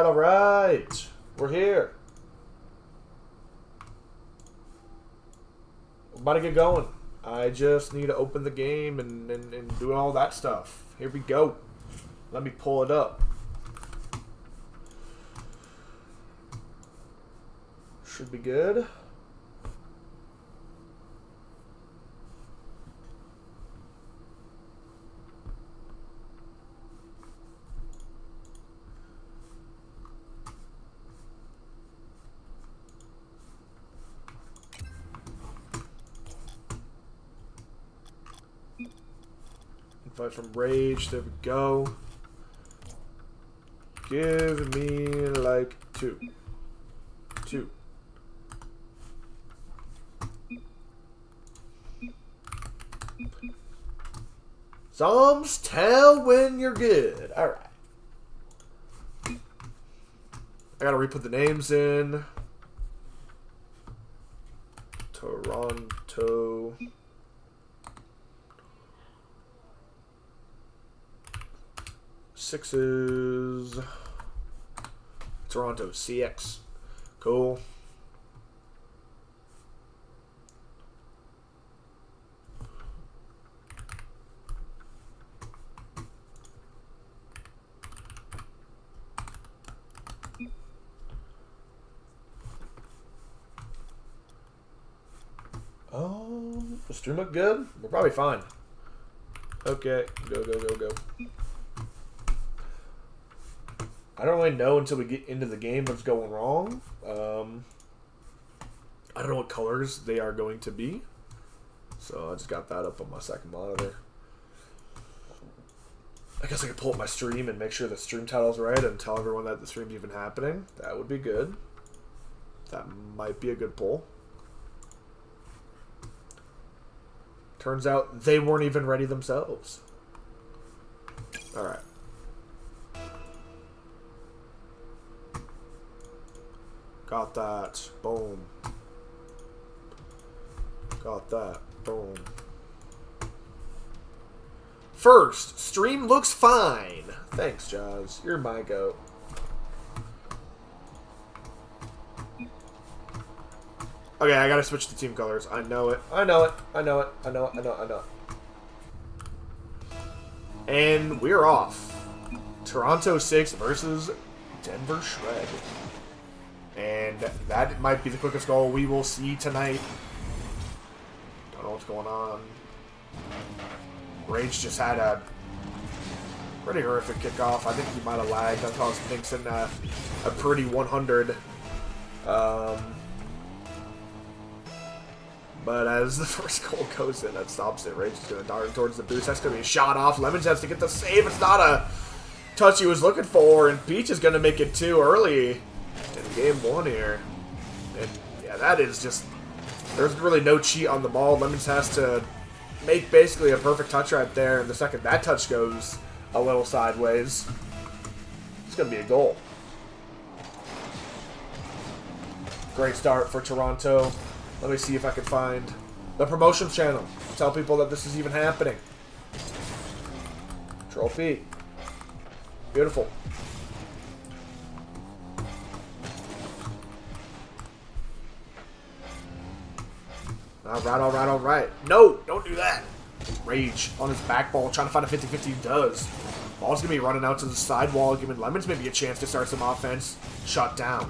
all right. We're here. We're about to get going. I just need to open the game and do all that stuff. Here we go. Let me pull it up. Should be good. Invite from Rage. There we go. Give me like two. Zombs, tell when you're good. Alright. I gotta re-put the names in. Toronto. Sixes. Toronto CX. Cool. The stream look good? We're probably fine. Okay, go. I don't really know until we get into the game what's going wrong. I don't know what colors they are going to be. So I just got that up on my second monitor. I guess I could pull up my stream and make sure the stream title's right and tell everyone that the stream's even happening. That would be good. That might be a good pull. Turns out they weren't even ready themselves. Alright. Got that. Boom. Got that. Boom. First, stream looks fine. Thanks, Jaws. You're my goat. Okay, I gotta switch to team colors. I know it. I know it. And we're off. Toronto 6 versus Denver Shred. And that might be the quickest goal we will see tonight. Don't know what's going on. Rage just had a pretty horrific kickoff. I think he might have lagged. That caused things in a pretty 100. But as the first goal goes in, that stops it. Rage is going to dart towards the boost. That's going to be a shot off. Lemons has to get the save. It's not a touch he was looking for. And Peach is going to make it too early in game one here. And yeah, that is just... There's really no cheat on the ball. Lemons has to make basically a perfect touch right there. And the second that touch goes a little sideways, it's going to be a goal. Great start for Toronto. Let me see if I can find the promotions channel. Tell people that this is even happening. Control P. Beautiful. Alright. No, don't do that. Rage on his back ball, trying to find a 50-50. He does. Ball's going to be running out to the sidewall, giving Lemons maybe a chance to start some offense. Shut down.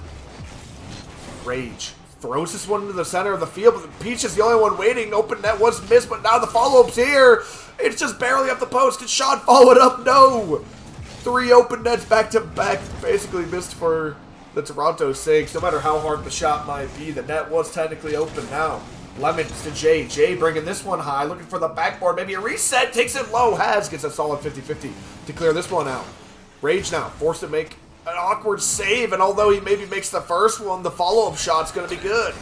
Rage throws this one into the center of the field, but Peach is the only one waiting. Open net was missed, but now the follow-up's here. It's just barely up the post. Can Sean follow it up? No. 3 open nets back-to-back. Basically missed for the Toronto 6. No matter how hard the shot might be, the net was technically open now. Lemons to Jay. Jay bringing this one high, looking for the backboard. Maybe a reset. Takes it low. Gets a solid 50-50 to clear this one out. Rage now forced to make an awkward save, and although he maybe makes the first one, the follow-up shot's going to be good.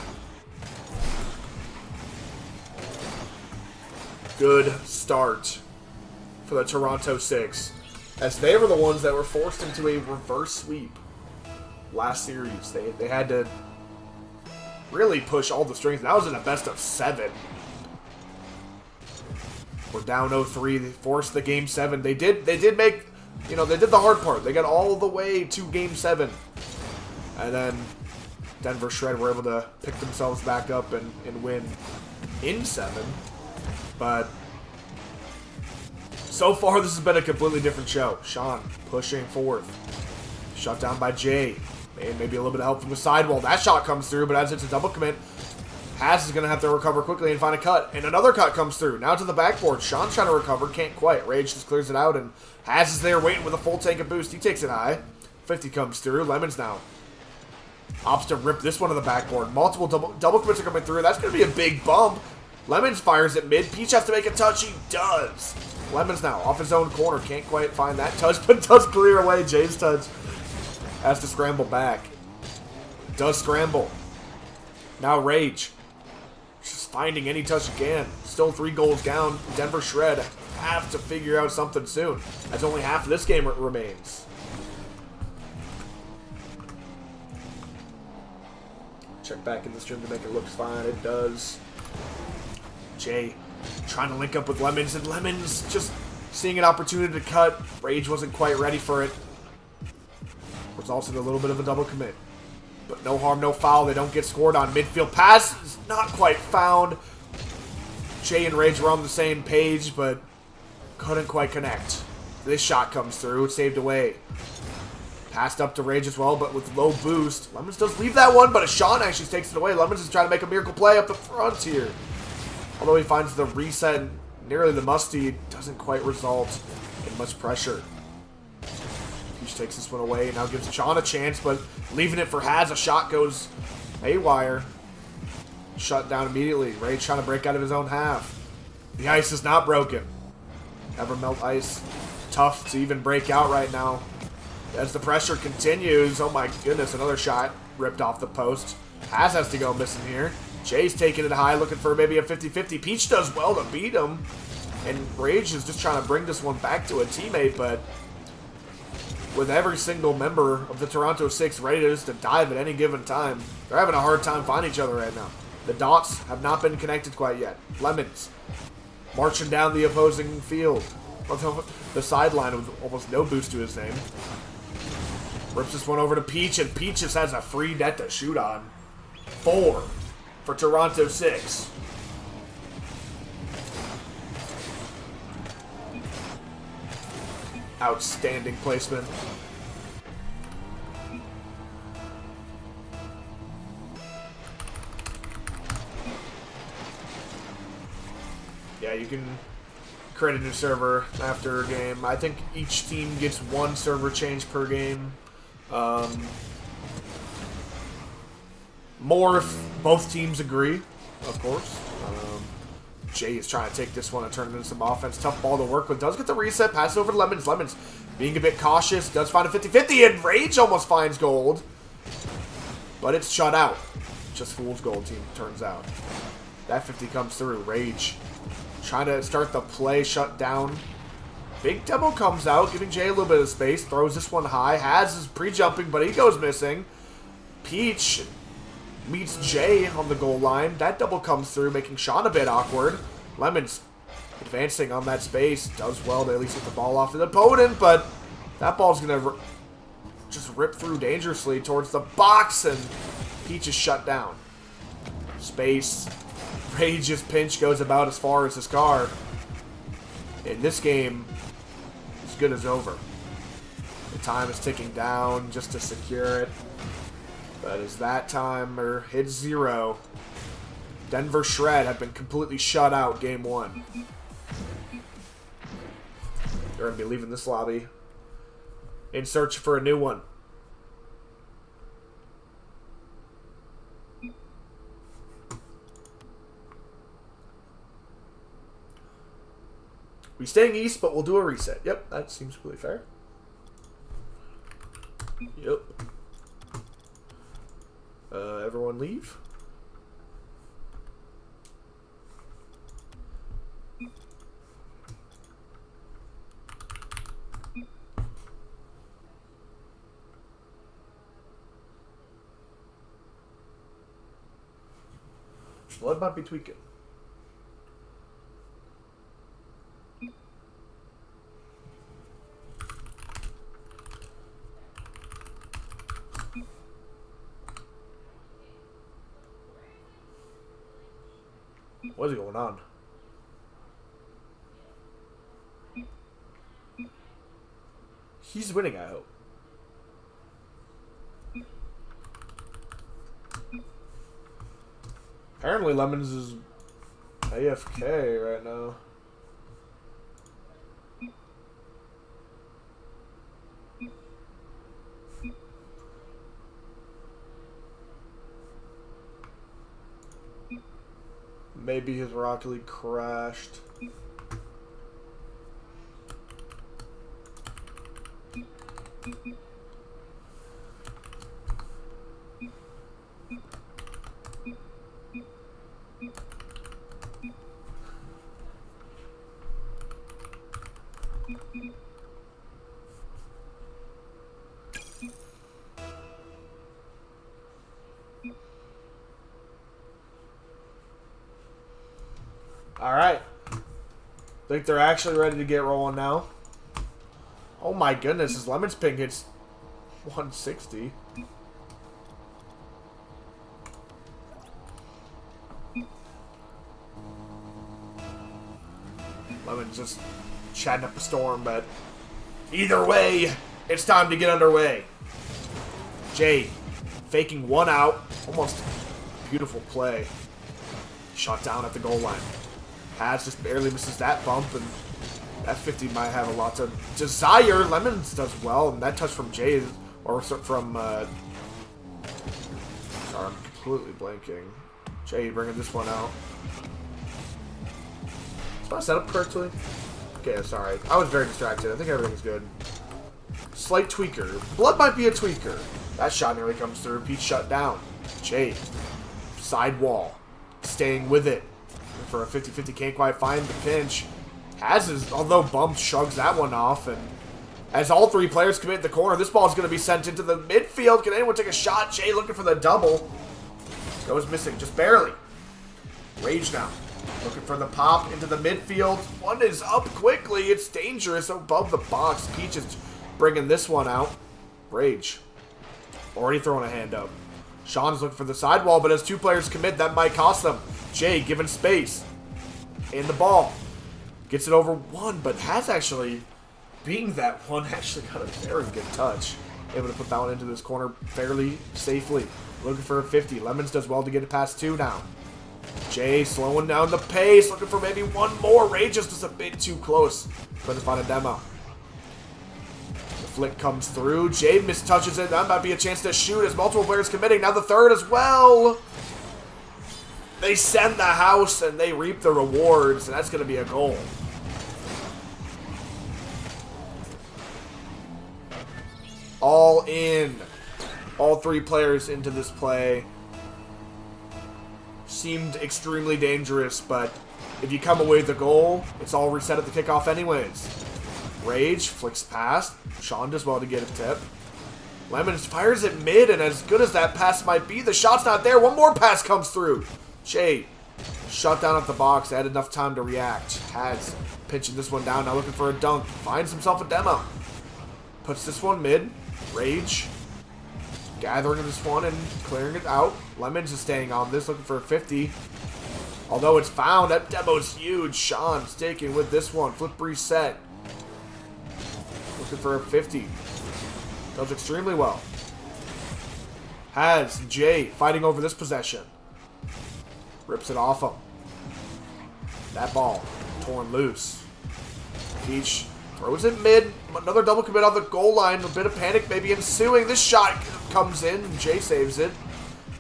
Good start for the Toronto 6, as they were the ones that were forced into a reverse sweep last series. They had to really push all the strings. That was in a best of 7. We're down 0-3. They forced the game 7. They did make... You know, they did the hard part. They got all the way to Game 7 And then Denver Shred were able to pick themselves back up and win in 7. But so far, this has been a completely different show. Sean pushing forth. Shut down by Jay. And maybe a little bit of help from the sidewall. That shot comes through, but as it's a double commit, Haz is going to have to recover quickly and find a cut. And another cut comes through. Now to the backboard. Sean's trying to recover. Can't quite. Rage just clears it out, and Haz is there waiting with a full tank of boost. He takes it high. 50 comes through. Lemons now opts to rip this one to the backboard. Multiple double commits are coming through. That's going to be a big bump. Lemons fires at mid. Peach has to make a touch. He does. Lemons now off his own corner. Can't quite find that touch, but does clear away. Jay's touch. Has to scramble back. Does scramble. Now Rage. Just finding any touch again. Still 3 goals down. Denver Shred have to figure out something soon, as only half of this game remains. Check back in the stream to make it look fine. It does. Jay trying to link up with Lemons, and Lemons just seeing an opportunity to cut. Rage wasn't quite ready for it. Results in a little bit of a double commit. But no harm, no foul. They don't get scored on. Midfield pass is not quite found. Jay and Rage were on the same page, but couldn't quite connect. This shot comes through. It's saved away. Passed up to Rage as well, but with low boost. Lemons does leave that one, but Sean actually takes it away. Lemons is trying to make a miracle play up the front here. Although he finds the reset and nearly the musty, it doesn't quite result in much pressure. Peach takes this one away and now gives Sean a chance, but leaving it for Haz. A shot goes haywire. Shut down immediately. Rage trying to break out of his own half. The ice is not broken. Never melt ice. Tough to even break out right now. As the pressure continues, oh my goodness, another shot ripped off the post. Haz has to go missing here. Jay's taking it high, looking for maybe a 50-50. Peach does well to beat him. And Rage is just trying to bring this one back to a teammate, but with every single member of the Toronto 6 ready to just dive at any given time, they're having a hard time finding each other right now. The dots have not been connected quite yet. Lemons marching down the opposing field. The sideline with almost no boost to his name. Rips this one over to Peach, and Peach just has a free net to shoot on. 4 for Toronto 6. Outstanding placement. Yeah, you can create a new server after a game. I think each team gets 1 server change per game. More if both teams agree, of course. Jay is trying to take this one and turn it into some offense. Tough ball to work with. Does get the reset. Pass it over to Lemons. Lemons being a bit cautious. Does find a 50-50, and Rage almost finds gold. But it's shut out. Just fool's gold team, turns out. That 50 comes through. Rage trying to start the play, shut down. Big Demo comes out, giving Jay a little bit of space. Throws this one high. Haz is pre-jumping, but he goes missing. Peach meets Jay on the goal line. That double comes through, making Sean a bit awkward. Lemons advancing on that space. Does well to at least get the ball off his opponent, but that ball's going to just rip through dangerously towards the box, and Peach is shut down. Space. Rage's pinch goes about as far as his car. And this game is good as over. The time is ticking down just to secure it. But as that timer hits 0, Denver Shred have been completely shut out game 1. They're going to be leaving this lobby in search for a new one. We staying east, but we'll do a reset. Yep, that seems completely fair. Yep. Everyone leave. Blood might be tweaking. What is going on? He's winning, I hope. Apparently Lemons is AFK right now. Maybe his Rocket League crashed. Alright. Think they're actually ready to get rolling now. Oh my goodness, his Lemon's ping hits 160. Lemon's just chatting up a storm, but either way, it's time to get underway. Jay faking one out. Almost a beautiful play. Shot down at the goal line. Has just barely misses that bump, and that 50 might have a lot to desire. Lemons does well, and that touch from Jay, or from, sorry, I'm completely blanking. Jay bringing this one out. Is my setup correctly? Okay, sorry. I was very distracted. I think everything's good. Slight tweaker. Blood might be a tweaker. That shot nearly comes through. Pete shut down. Jay. Side wall. Staying with it. For a 50-50, can't quite find the pinch. Has his, although Bump shrugs that one off, and as all three players commit the corner, this ball is going to be sent into the midfield. Can anyone take a shot? Jay looking for the double. Goes missing, just barely. Rage now. Looking for the pop into the midfield. One is up quickly. It's dangerous above the box. Peach is bringing this one out. Rage. Already throwing a hand up. Sean is looking for the sidewall, but as two players commit, that might cost them. Jay given space. In the ball. Gets it over one, but has actually, being that one, actually got a very good touch. Able to put that one into this corner fairly safely. Looking for a 50. Lemons does well to get it past two now. Jay slowing down the pace. Looking for maybe one more. Rage is just a bit too close. Couldn't find a demo. The flick comes through. Jay mistouches it. That might be a chance to shoot as multiple players committing. Now the third as well. They send the house and they reap the rewards, and that's going to be a goal. All in. All three players into this play. Seemed extremely dangerous, but if you come away with the goal, it's all reset at the kickoff anyways. Rage flicks past. Sean does well to get a tip. Lemons fires it mid, and as good as that pass might be, the shot's not there. One more pass comes through. Jay shut down at the box. Had enough time to react. Has pinching this one down. Now looking for a dunk. Finds himself a demo. Puts this one mid. Rage gathering this one and clearing it out. Lemons is staying on this. Looking for a 50. Although it's found. That demo's huge. Sean staking with this one. Flip reset. Looking for a 50. Does extremely well. Has Jay fighting over this possession. Rips it off him. That ball torn loose. Peach throws it mid. Another double commit on the goal line. A bit of panic maybe ensuing. This shot comes in. Jay saves it.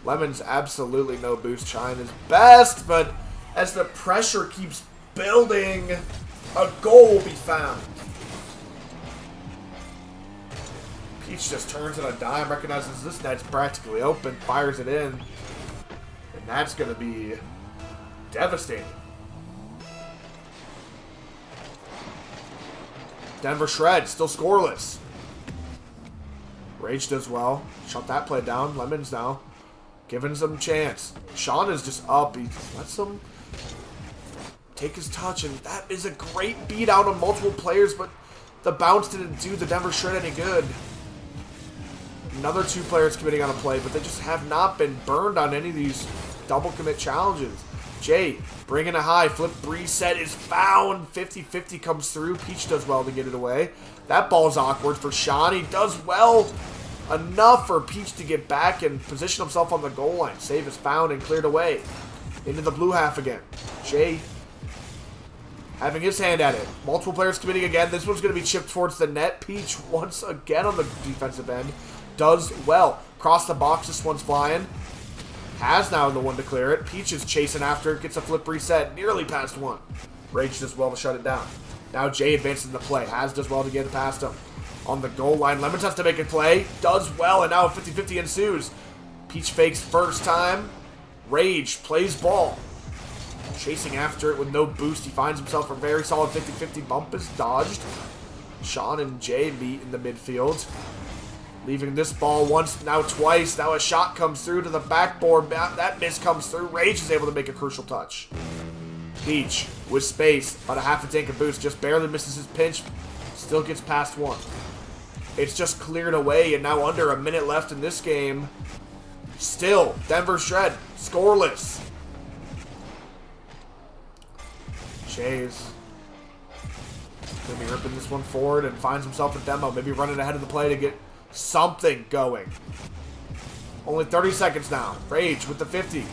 Lemons absolutely no boost. Trying his best, but as the pressure keeps building, a goal will be found. Peach just turns on a dime, recognizes this net's practically open, fires it in. And that's going to be devastating. Denver Shred, still scoreless. Rage does well. Shut that play down. Lemons now giving some chance. Sean is just up. He just lets him take his touch, and that is a great beat out on multiple players, but the bounce didn't do the Denver Shred any good. Another two players committing on a play, but they just have not been burned on any of these double commit challenges. Jay bringing a high. Flip reset is found. 50-50 comes through. Peach does well to get it away. That ball's awkward for Sean. He does well enough for Peach to get back and position himself on the goal line. Save is found and cleared away. Into the blue half again. Jay having his hand at it. Multiple players committing again. This one's going to be chipped towards the net. Peach once again on the defensive end. Does well. Across the box, this one's flying. Has now the one to clear it. Peach is chasing after it. Gets a flip reset. Nearly past one. Rage does well to shut it down. Now Jay advances the play. Has does well to get it past him. On the goal line, Lemons has to make a play. Does well, and now a 50-50 ensues. Peach fakes first time. Rage plays ball. Chasing after it with no boost. He finds himself a very solid 50-50 bump is dodged. Sean and Jay meet in the midfield. Leaving this ball once, now twice. Now a shot comes through to the backboard. That miss comes through. Rage is able to make a crucial touch. Peach with space, about a half a tank of boost. Just barely misses his pinch. Still gets past one. It's just cleared away, and now under a minute left in this game. Still, Denver Shred, scoreless. Jay's gonna be ripping this one forward and finds himself a demo. Maybe running ahead of the play to get something going. Only 30 seconds now. Rage with the 50.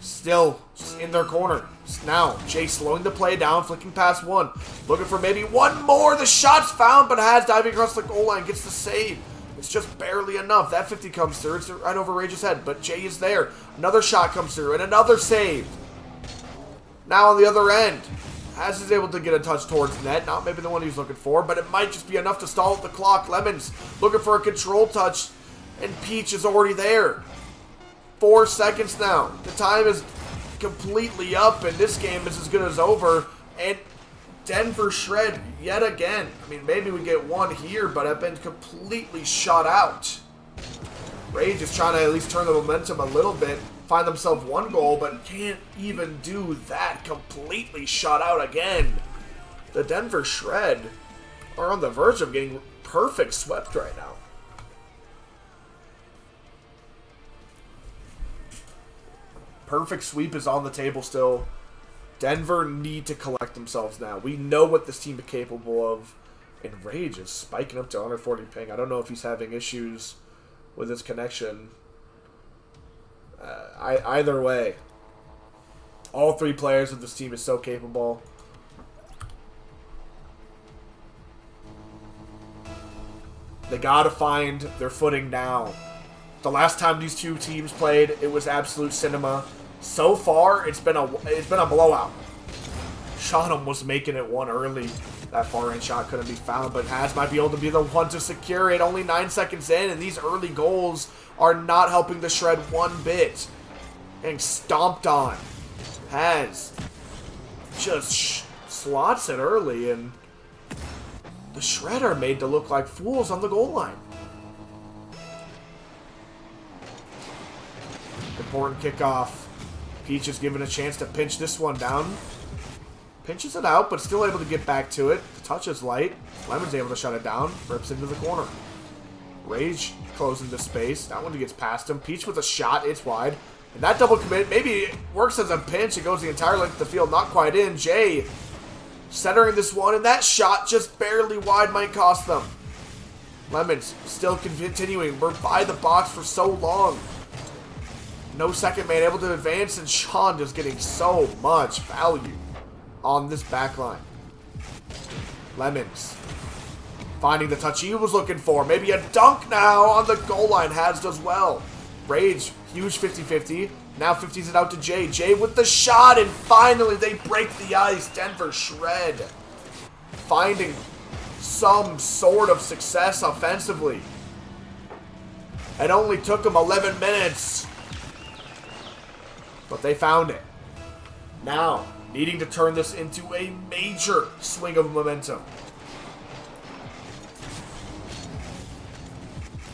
Still in their corner. Now, Jay slowing the play down, flicking past one. Looking for maybe one more. The shot's found, but Has diving across the goal line. Gets the save. It's just barely enough. That 50 comes through. It's right over Rage's head, but Jay is there. Another shot comes through, and another save. Now on the other end. Has is able to get a touch towards net. Not maybe the one he's looking for, but it might just be enough to stall the clock. Lemons looking for a control touch, and Peach is already there. 4 seconds now. The time is completely up, and this game is as good as over. And Denver Shred yet again. I mean, maybe we get one here, but I've been completely shut out. Rage is trying to at least turn the momentum a little bit. Find themselves one goal, but can't even do that. Completely shut out again. The Denver Shred are on the verge of getting perfect swept right now. Perfect sweep is on the table still. Denver need to collect themselves now. We know what this team is capable of. And Rage is spiking up to 140 ping. I don't know if he's having issues with his connection. Either way, all three players of this team is so capable. They gotta find their footing now. The last time these two teams played, it was absolute cinema. So far, it's been a blowout. Shannon was making it one early. That far-end shot couldn't be found, but Has might be able to be the one to secure it. Only 9 seconds in, and these early goals are not helping the Shred one bit. Getting stomped on. Has just slots it early, and the Shred are made to look like fools on the goal line. Important kickoff. Peach is given a chance to pinch this one down. Pinches it out, but still able to get back to it. The touch is light. Lemon's able to shut it down. Rips into the corner. Rage closing the space. That one gets past him. Peach with a shot. It's wide. And that double commit, maybe it works as a pinch. It goes the entire length of the field. Not quite in. Jay centering this one, and that shot just barely wide might cost them. Lemons still continuing. We're by the box for so long. No second man able to advance, and Sean just getting so much value on this back line. Lemons finding the touch he was looking for. Maybe a dunk now on the goal line. Has does well. Rage, huge 50-50. Now 50s it out to Jay. Jay with the shot, and finally they break the ice. Denver Shred finding some sort of success offensively. It only took them 11 minutes. But they found it. Now, needing to turn this into a major swing of momentum.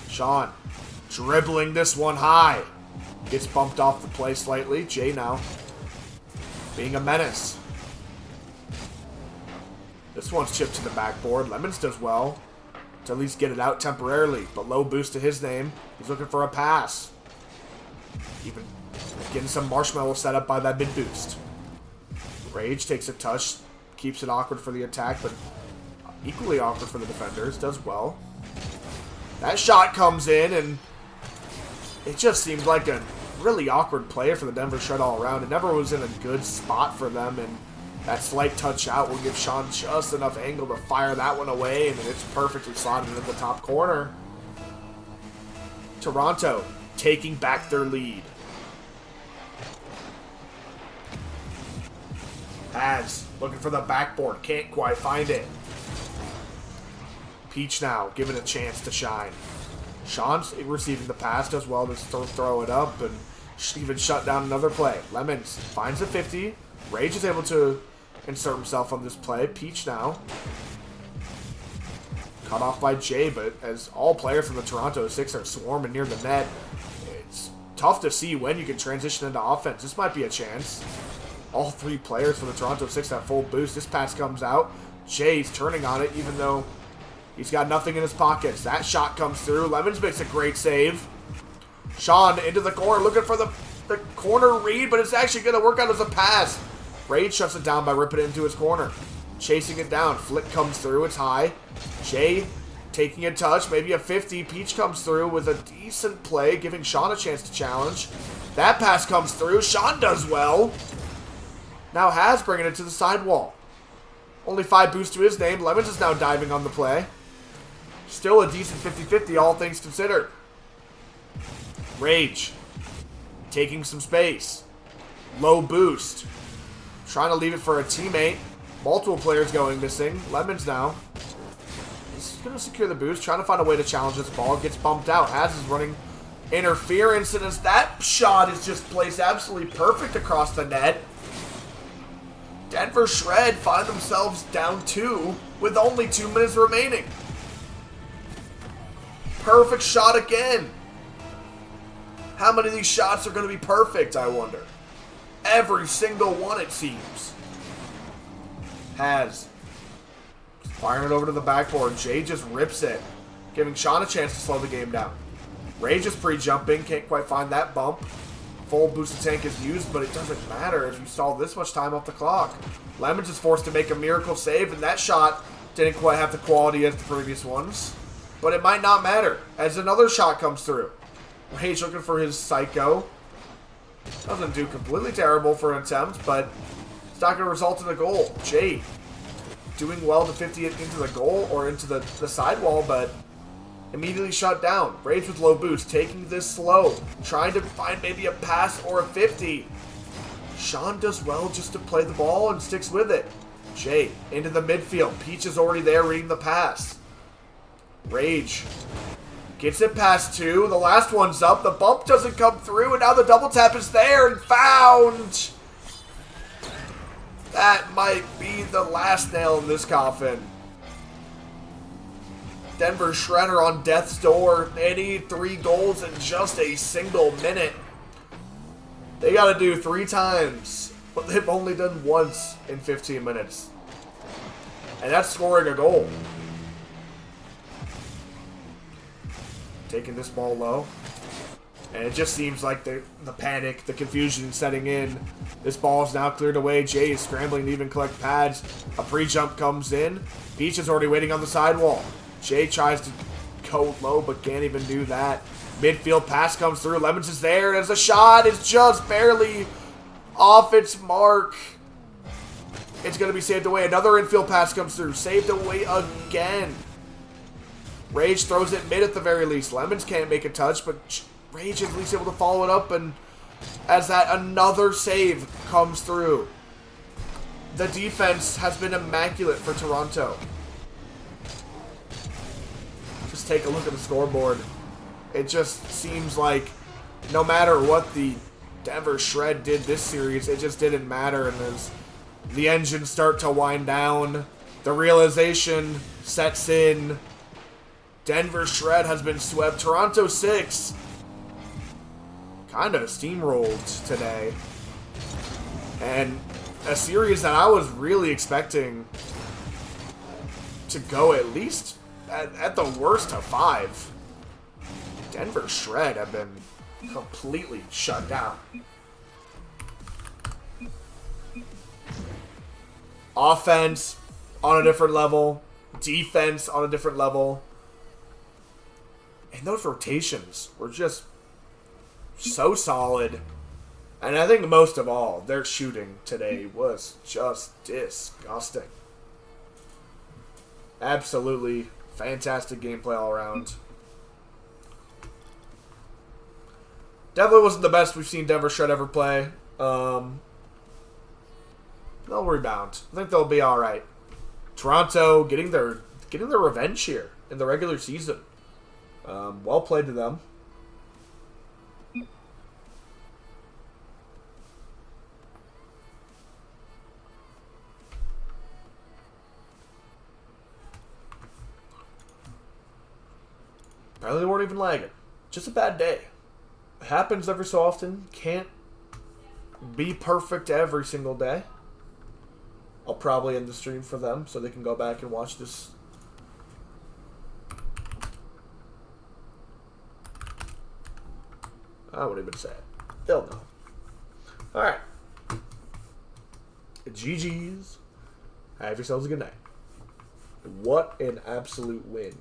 Sean dribbling this one high. Gets bumped off the play slightly. Jay now being a menace. This one's chipped to the backboard. Lemons does well to at least get it out temporarily. But low boost to his name. He's looking for a pass. Even Getting some marshmallow set up by that mid boost. Rage takes a touch, keeps it awkward for the attack, but equally awkward for the defenders. Does well. That shot comes in, and it just seemed like a really awkward play for the Denver Shred all around. It never was in a good spot for them, and that slight touch out will give Sean just enough angle to fire that one away, and it's perfectly slotted into the top corner. Toronto taking back their lead. Has looking for the backboard, can't quite find it. Peach now given a chance to shine. Sean's receiving the pass, does well to throw it up and even shut down another play. Lemons finds a 50. Rage is able to insert himself on this play. Peach now cut off by Jay, but as all players from the Toronto Six are swarming near the net, it's tough to see when you can transition into offense. This might be a chance. All three players from the Toronto Six have full boost. This pass comes out. Jay's turning on it, even though he's got nothing in his pockets. That shot comes through. Lemons makes a great save. Sean into the corner, looking for the corner read, but it's actually going to work out as a pass. Rage shuts it down by ripping it into his corner. Chasing it down. Flick comes through. It's high. Jay taking a touch, maybe a 50. Peach comes through with a decent play, giving Sean a chance to challenge. That pass comes through. Sean does well. Now Has bringing it to the sidewall. Only 5 boosts to his name. Lemons is now diving on the play. Still a decent 50-50, all things considered. Rage taking some space. Low boost. Trying to leave it for a teammate. Multiple players going missing. Lemons now. He's going to secure the boost. Trying to find a way to challenge this ball. Gets bumped out. Has is running interference. And as that shot is just placed absolutely perfect across the net, Denver Shred find themselves down 2 with only 2 minutes remaining. Perfect shot again. How many of these shots are going to be perfect, I wonder? Every single one, it seems. Has. Firing it over to the backboard. Jay just rips it, giving Sean a chance to slow the game down. Rage is pre-jumping. Can't quite find that bump. Full boosted tank is used, but it doesn't matter if you stall this much time off the clock. Lemons is forced to make a miracle save, and that shot didn't quite have the quality as the previous ones. But it might not matter, as another shot comes through. Rage looking for his Psycho. Doesn't do completely terrible for an attempt, but it's not going to result in a goal. Jay doing well to 50 it into the goal, or into the sidewall, but immediately shut down. Rage with low boost, taking this slow, trying to find maybe a pass or a 50. Sean does well just to play the ball and sticks with it. Jay into the midfield. Peach is already there reading the pass. Rage gets it past 2. The last one's up. The bump doesn't come through, and now the double tap is there and found. That might be the last nail in this coffin. Denver Shredder on death's door. They need 3 goals in just a single minute. They got to do 3 times, but they've only done once in 15 minutes. And that's scoring a goal. Taking this ball low. And it just seems like the panic, the confusion setting in. This ball is now cleared away. Jay is scrambling to even collect pads. A pre-jump comes in. Peach is already waiting on the sidewall. Jay tries to go low, but can't even do that. Midfield pass comes through. Lemons is there, and as a shot is just barely off its mark. It's going to be saved away. Another infield pass comes through. Saved away again. Rage throws it mid at the very least. Lemons can't make a touch, but Rage is at least able to follow it up, and as that another save comes through. The defense has been immaculate for Toronto. Just take a look at the scoreboard. It just seems like no matter what the Denver Shred did this series, it just didn't matter. And as the engines start to wind down, the realization sets in. Denver Shred has been swept. Toronto 6 kind of steamrolled today. And a series that I was really expecting to go at least at the worst to 5. Denver Shred have been completely shut down. Offense on a different level. Defense on a different level. And those rotations were just so solid. And I think most of all, their shooting today was just disgusting. Absolutely fantastic gameplay all around. Definitely wasn't the best we've seen Denver Shred ever play. They'll rebound. I think they'll be all right. Toronto getting their revenge here in the regular season. Well played to them. Apparently they weren't even lagging. Just a bad day. It happens every so often. Can't be perfect every single day. I'll probably end the stream for them so they can go back and watch this. I won't even say it. They'll know. Alright. GG's. Have yourselves a good night. What an absolute win.